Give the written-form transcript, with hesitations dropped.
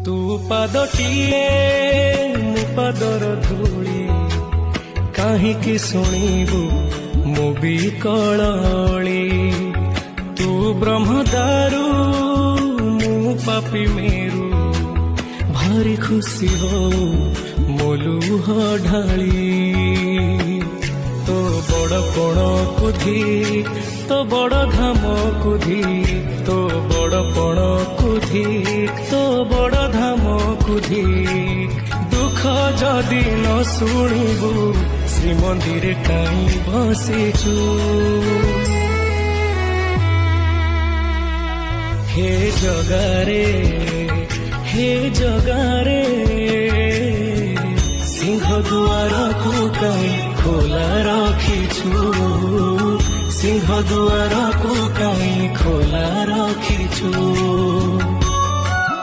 ତୁ ପାଦଟିଏ ମୋ ପାଦର ଧୂଳି, କାହିଁକି ଶୁଣିବୁ ମୁଁ ବିକଳଳି। ତୁ ବ୍ରହ୍ମଦାରୁ ମୁଁ ପାପି ମେରୁ, ଭାରି ଖୁସି ହଉ ମୋ ଲୁହ ଢାଳି। ତୋ ବଡ଼ ପଣକୁ ଧିକ୍, ତୋ ବଡ଼ ଧାମକୁ ଧିକ୍, ତୋ ବଡ଼ ପଣକୁ ଧିକ୍, ତୋ ବଡ଼ ଧାମକୁ ଧିକ୍। ଦୁଃଖ ଯଦି ନ ଶୁଣିବୁ ଶ୍ରୀମନ୍ଦିରେ କାହିଁ ବସିଛୁ। ହେ ଜଗାରେ, ହେ ଜଗାରେ, ସିଂହ ଦୁଆରକୁ କାହିଁ ଖୋଲା ରଖିଛୁ। ସିଂହ ଦୁଆରକୁ କାହିଁ ଖୋଲା ରଖିଛୁ।